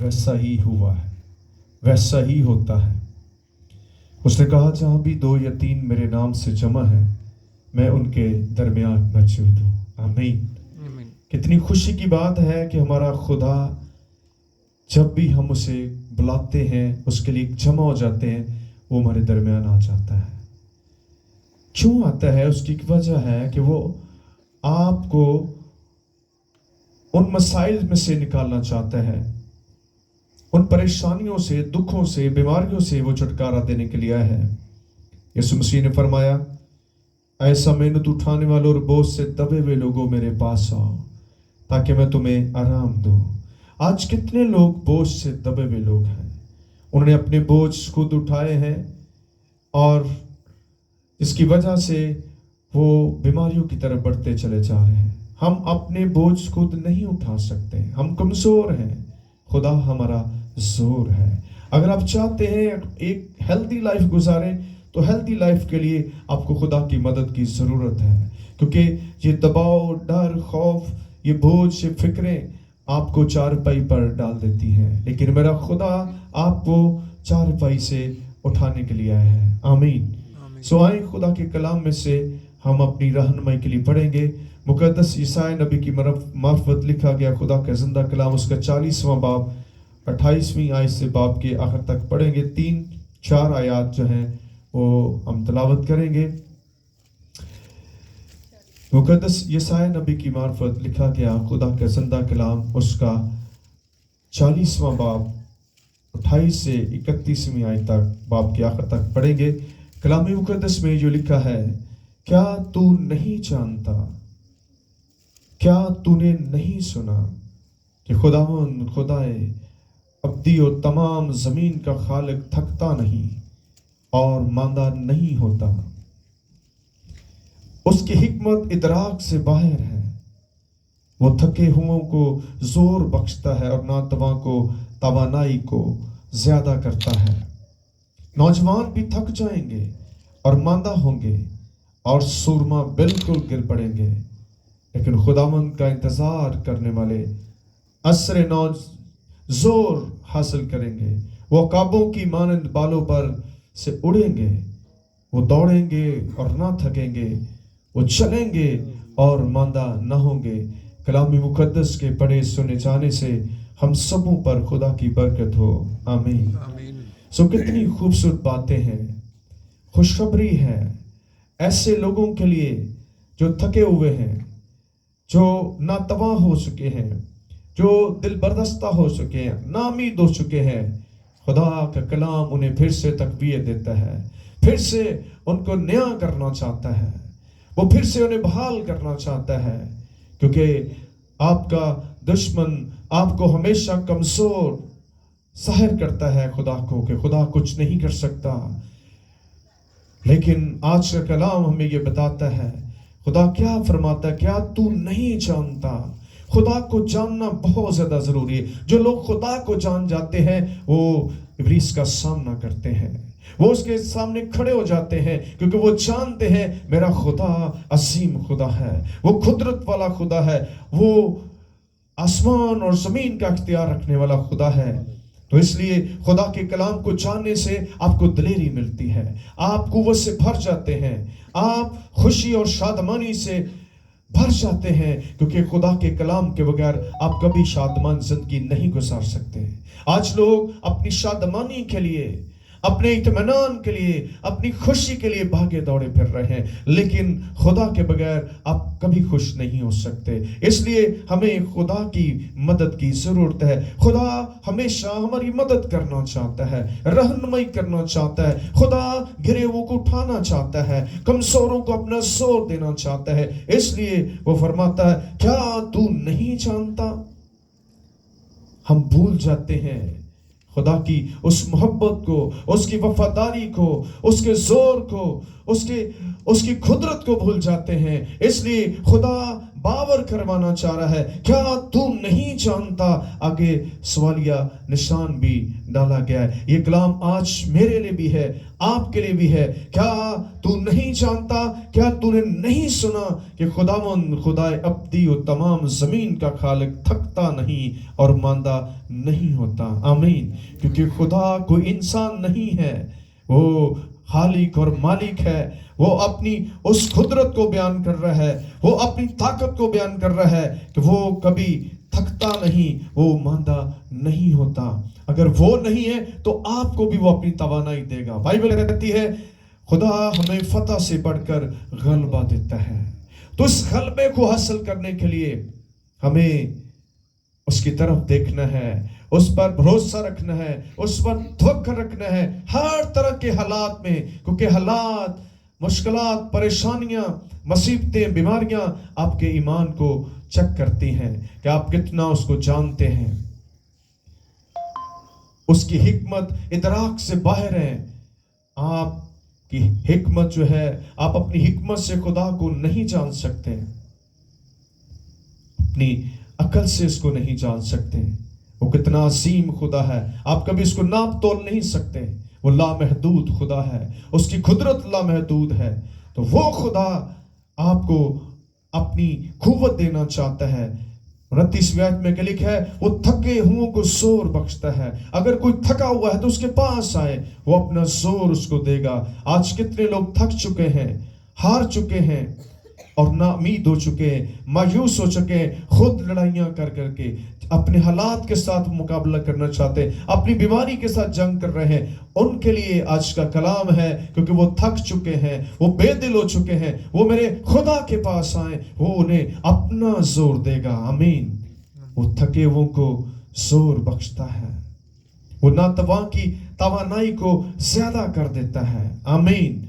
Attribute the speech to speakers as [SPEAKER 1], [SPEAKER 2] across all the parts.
[SPEAKER 1] वैसा ही हुआ है, वैसा ही होता है। उसने कहा जहां भी 2 या 3 मेरे नाम से जमा है, मैं उनके दरमियान मौजूद हूँ। आमीन।
[SPEAKER 2] आमीन।
[SPEAKER 1] कितनी खुशी की बात है कि हमारा खुदा जब भी हम उसे बुलाते हैं, उसके लिए जमा हो जाते हैं, वो हमारे दरमियान आ जाता है। क्यों आता है? उसकी एक वजह है कि वो आपको उन मसाइल में से निकालना चाहता है, उन परेशानियों से, दुखों से, बीमारियों से वो छुटकारा देने के लिए आया है। यीशु मसीह ने फरमाया, ऐसा मेहनत उठाने वालों और बोझ से दबे हुए लोगों मेरे पास आओ ताकि मैं तुम्हें आराम दूं। आज कितने लोग बोझ से दबे हुए लोग हैं, उन्होंने अपने बोझ खुद उठाए हैं और इसकी वजह से वो बीमारियों की तरफ बढ़ते चले जा रहे हैं। हम अपने बोझ खुद नहीं उठा सकते, हम कमजोर हैं, खुदा हमारा जोर है। अगर आप चाहते हैं एक हेल्दी लाइफ गुजारें तो हेल्दी लाइफ के लिए आपको खुदा की मदद की ज़रूरत है, क्योंकि ये दबाव, डर, खौफ, ये बोझ, ये फिक्रें आपको चारपाई पर डाल देती हैं, लेकिन मेरा खुदा आपको चारपाई से उठाने के लिए आया है। आमीन। सो आए खुदा के कलाम में से हम अपनी रहनुमाई के लिए पढ़ेंगे। मुकद्दस ईसाई नबी की मार्फत लिखा गया खुदा का जिंदा कलाम, उसका 40वां बाब 28वीं आयत से बाब के आखिर तक पढ़ेंगे। 3-4 आयत जो हैं वो हम तलावत करेंगे। मुकद्दस ईसाई नबी की मार्फत लिखा गया खुदा का जिंदा कलाम, उसका 40वां बाब 28 से 31वीं आयत तक बाब के आखिर तक पढ़ेंगे। कलाम मुकद्दस में जो लिखा है, क्या तू नहीं जानता, क्या तूने नहीं सुना कि खुदावंद खुदाए अब्दी और तमाम जमीन का खालिक थकता नहीं और मांदा नहीं होता। उसकी हिकमत इदराक से बाहर है। वो थके हुओं को जोर बख्शता है और नातवा को तवानाई को ज्यादा करता है। नौजवान भी थक जाएंगे और मांदा होंगे और सूरमा बिल्कुल गिर पड़ेंगे, लेकिन खुदावंद का इंतजार करने वाले असरे नौ जोर हासिल करेंगे। वो काबों की मानंद बालों पर से उड़ेंगे, वो दौड़ेंगे और ना थकेंगे, वो चलेंगे और मांदा ना होंगे। कलाम मुकद्दस के पढ़े सुने जाने से हम सबों पर खुदा की बरकत हो। आमीन। सो कितनी खूबसूरत बातें हैं, खुशखबरी है ऐसे लोगों के लिए जो थके हुए हैं, जो नातवा हो चुके हैं, जो दिल बर्दस्ता हो चुके हैं, नामीद हो चुके हैं। खुदा का कलाम उन्हें फिर से तकवीत देता है, फिर से उनको नया करना चाहता है, वो फिर से उन्हें बहाल करना चाहता है, क्योंकि आपका दुश्मन आपको हमेशा कमजोर जाहिर करता है खुदा को कि खुदा कुछ नहीं कर सकता। लेकिन आज का कलाम हमें ये बताता है, खुदा क्या फरमाता है, क्या तू नहीं जानता। खुदा को जानना बहुत ज्यादा जरूरी है। जो लोग खुदा को जान जाते हैं वो इब्लीस का सामना करते हैं, वो उसके सामने खड़े हो जाते हैं, क्योंकि वो जानते हैं मेरा खुदा असीम खुदा है, वो कुदरत वाला खुदा है, वो आसमान और जमीन का इख्तियार रखने वाला खुदा है। तो इसलिए खुदा के कलाम को जानने से आपको दिलेरी मिलती है, आप कुव्वत से भर जाते हैं, आप खुशी और शादमानी से भर जाते हैं, क्योंकि खुदा के कलाम के बगैर आप कभी शादमान जिंदगी नहीं गुजार सकते। आज लोग अपनी शादमानी के लिए, अपने इत्मीनान के लिए, अपनी खुशी के लिए भागे दौड़े फिर रहे हैं, लेकिन खुदा के बगैर आप कभी खुश नहीं हो सकते। इसलिए हमें खुदा की मदद की जरूरत है। खुदा हमेशा हमारी मदद करना चाहता है, रहनुमाई करना चाहता है, खुदा गिरे हुओं को उठाना चाहता है, कमजोरों को अपना जोर देना चाहता है। इसलिए वो फरमाता है, क्या तू नहीं जानता। हम भूल जाते हैं खुदा की उस मोहब्बत को, उसकी वफादारी को, उसके जोर को, उसकी कुदरत को भूल जाते हैं। इसलिए खुदा बावर करवाना चाह रहा है। क्या तू नहीं जानता? आगे सवालिया निशान भी डाला गया है। ये कलाम आज मेरे लिए भी है, आपके लिए भी है। क्या तू नहीं जानता? क्या तूने नहीं सुना कि खुदावंद खुदाए अब्दी और तमाम जमीन का खालिक थकता नहीं और मांदा नहीं होता। आमीन। क्योंकि खुदा कोई इंसान नहीं है, वो खालिक और मालिक है। वो अपनी उस कुदरत को बयान कर रहा है, वो अपनी ताकत को बयान कर रहा है कि वो कभी थकता नहीं, वो मांदा नहीं होता। अगर वो नहीं है तो आपको भी वो अपनी तवानाई देगा। बाइबल कहती है खुदा हमें फतह से बढ़कर गलबा देता है। तो इस गलबे को हासिल करने के लिए हमें उसकी तरफ देखना है, उस पर भरोसा रखना है, उस पर तवक्कुल रखना है हर तरह के हालात में। क्योंकि हालात, मुश्किलात, परेशानियां, मुसीबतें, बीमारियां आपके ईमान को चेक करती हैं कि आप कितना उसको जानते हैं। उसकी हिकमत इदराक से बाहर है। आपकी हिकमत जो है, आप अपनी हिकमत से खुदा को नहीं जान सकते, अपनी अकल से इसको नहीं जान सकते। वो कितना अजीम खुदा है, आप कभी इसको नाप तोल नहीं सकते। वो लामहदूद खुदा है, उसकी कुदरत लामहदूद है। तो वो खुदा आपको अपनी कुव्वत देना चाहता है। 29वें आयत में क्या लिखा है? वो थके हुओं को जोर बख्शता है। अगर कोई थका हुआ है तो उसके पास आए, वो अपना जोर उसको देगा। आज कितने लोग थक चुके हैं, हार चुके हैं और नाउमीद हो चुके हैं, मायूस हो चुके हैं, खुद लड़ाइयां कर करके अपने हालात के साथ मुकाबला करना चाहते हैं, अपनी बीमारी के साथ जंग कर रहे हैं। उनके लिए आज का कलाम है, क्योंकि वो थक चुके हैं, वो बेदिल हो चुके हैं। वो मेरे खुदा के पास आए, वो उन्हें अपना जोर देगा। आमीन। वो थके हुओं को जोर बख्शता है, वो नातवा की तवानाई को ज्यादा कर देता है। आमीन।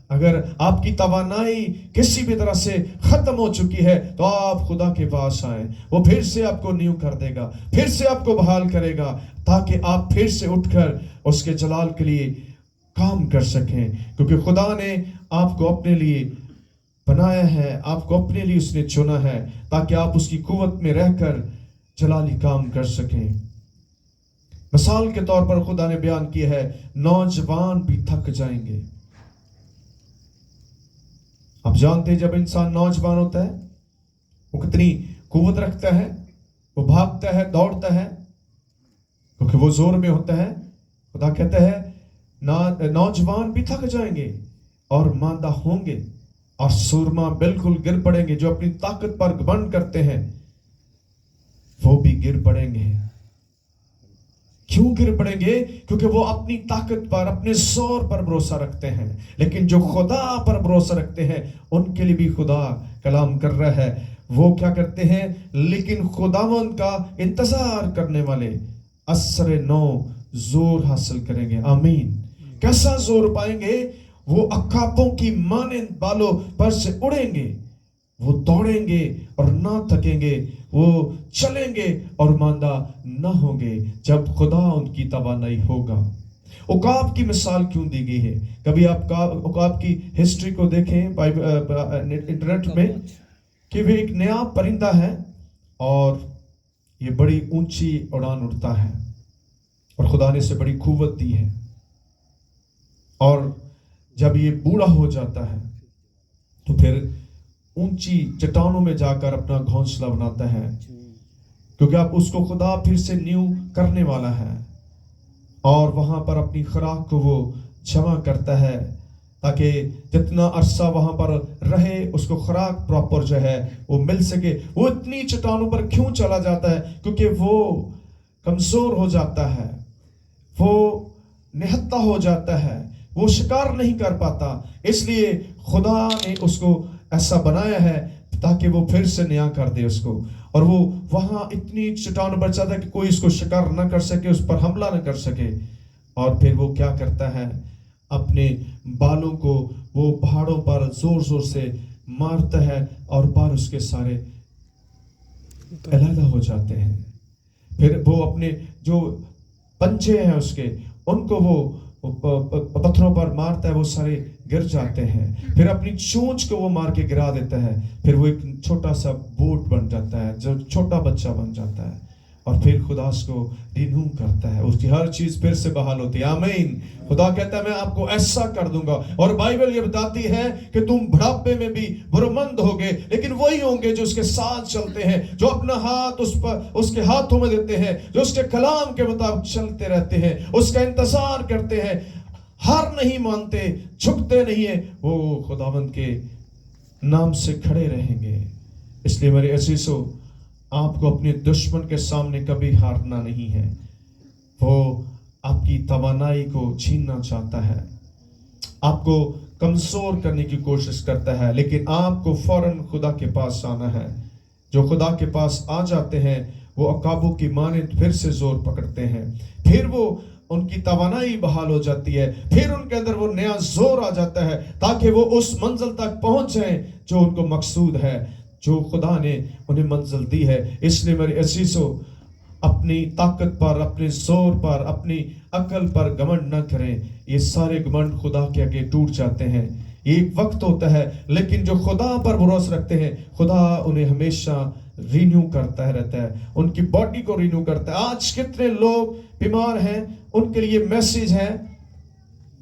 [SPEAKER 1] अगर आपकी तवानाई किसी भी तरह से खत्म हो चुकी है तो आप खुदा के पास आए, वो फिर से आपको न्यू कर देगा, फिर से आपको बहाल करेगा, ताकि आप फिर से उठकर उसके जलाल के लिए काम कर सकें। क्योंकि खुदा ने आपको अपने लिए बनाया है, आपको अपने लिए उसने चुना है, ताकि आप उसकी कुव्वत में रहकर जलाली काम कर सकें। मिसाल के तौर पर खुदा ने बयान किया है, नौजवान भी थक जाएंगे। आप जानते हैं जब इंसान नौजवान होता है वो कितनी कुव्वत रखता है, वो भागता है, दौड़ता है, क्योंकि वो जोर में होता है। खुदा कहता है नौजवान भी थक जाएंगे और मांदा होंगे, और सूरमा बिल्कुल गिर पड़ेंगे। जो अपनी ताकत पर घमंड करते हैं वो भी गिर पड़ेंगे। क्यों गिर पड़ेंगे? क्योंकि वो अपनी ताकत पर, अपने जोर पर भरोसा रखते हैं। लेकिन जो खुदा पर भरोसा रखते हैं उनके लिए भी खुदा कलाम कर रहा है। वो क्या करते हैं? लेकिन खुदावंद का इंतजार करने वाले असरे नौ जोर हासिल करेंगे। आमीन। कैसा जोर पाएंगे? वो अकापों की मानंद बालों पर से उड़ेंगे, वो दौड़ेंगे और ना थकेंगे, वो चलेंगे और मांदा ना होंगे, जब खुदा उनकी तवानाई होगा। उकाब की मिसाल क्यों दी गई है? कभी आप उकाब की हिस्ट्री को देखें इंटरनेट में, कि वे एक नया परिंदा है और ये बड़ी ऊंची उड़ान उड़ता है और खुदा ने इसे बड़ी कुव्वत दी है। और जब ये बूढ़ा हो जाता है तो फिर ऊंची चट्टानों में जाकर अपना घोंसला बनाता है, क्योंकि आप उसको खुदा फिर से न्यू करने वाला है और वहां पर अपनी खुराक को वो जमा करता है, ताकि जितना अरसा वहां पर रहे उसको खुराक प्रॉपर जो है वो मिल सके। वो इतनी चट्टानों पर क्यों चला जाता है? क्योंकि वो कमजोर हो जाता है, वो निहत्ता हो जाता है, वो शिकार नहीं कर पाता। इसलिए खुदा ने उसको ऐसा बनाया है ताकि वो फिर से नया कर दे उसको, और वो वहां इतनी चट्टानों पर जाता है कि कोई इसको शिकार ना कर सके, उस पर हमला ना कर सके। और फिर वो क्या करता है? अपने बालों को वो पहाड़ों पर जोर जोर से मारता है और बाल उसके सारे अलग हो जाते हैं। फिर वो अपने जो पंजे हैं उसके, उनको वो पत्थरों पर मारता है, वो सारे गिर जाते हैं। फिर अपनी चोंच को वो मार के गिरा देता है, फिर वो एक छोटा सा बोट बन जाता है, जो छोटा बच्चा बन जाता है, और फिर खुदा उसको रिन्यू करता है, उसकी हर चीज फिर से बहाल होती है। आमीन। खुदा कहता है मैं आपको ऐसा कर दूंगा। और बाइबल ये बताती है कि तुम बुढ़ापे में भी बुरमंद होगे, लेकिन वही होंगे जो उसके साथ चलते हैं, जो अपना हाथ उस पर उसके हाथों में देते हैं, जो उसके कलाम के मुताबिक चलते रहते हैं, उसका इंतजार करते हैं, हार नहीं मानते, झुकते नहीं है, वो खुदावंद के नाम से खड़े रहेंगे। इसलिए मेरे अजीजों, आपको अपने दुश्मन के सामने कभी हारना नहीं है। वो आपकी तवानाई को छीनना चाहता है, आपको कमजोर करने की कोशिश करता है, लेकिन आपको फौरन खुदा के पास आना है। जो खुदा के पास आ जाते हैं वो अकाबों की मानिंद फिर से जोर पकड़ते हैं, फिर वो उनकी तवानाई बहाल हो जाती है, फिर उनके अंदर वो नया जोर आ जाता है, ताकि वो उस मंजिल तक पहुंच जाएं जो उनको मकसूद है, जो खुदा ने उन्हें मंजिल दी है। इसलिए मेरे अजीजों, अपनी ताकत पर, अपने जोर पर, अपनी अकल पर घमंड न करें। ये सारे घमंड खुदा के आगे टूट जाते हैं। एक वक्त होता है, लेकिन जो खुदा पर भरोसा रखते हैं, खुदा उन्हें हमेशा रिन्यू करता रहता है, उनकी बॉडी को रिन्यू करता है। आज कितने लोग बीमार हैं, उनके लिए मैसेज है।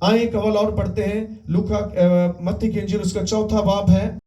[SPEAKER 1] आए एक हवाला और पढ़ते हैं, लूका मत्ती की इंजील उसका 4वां बाब है।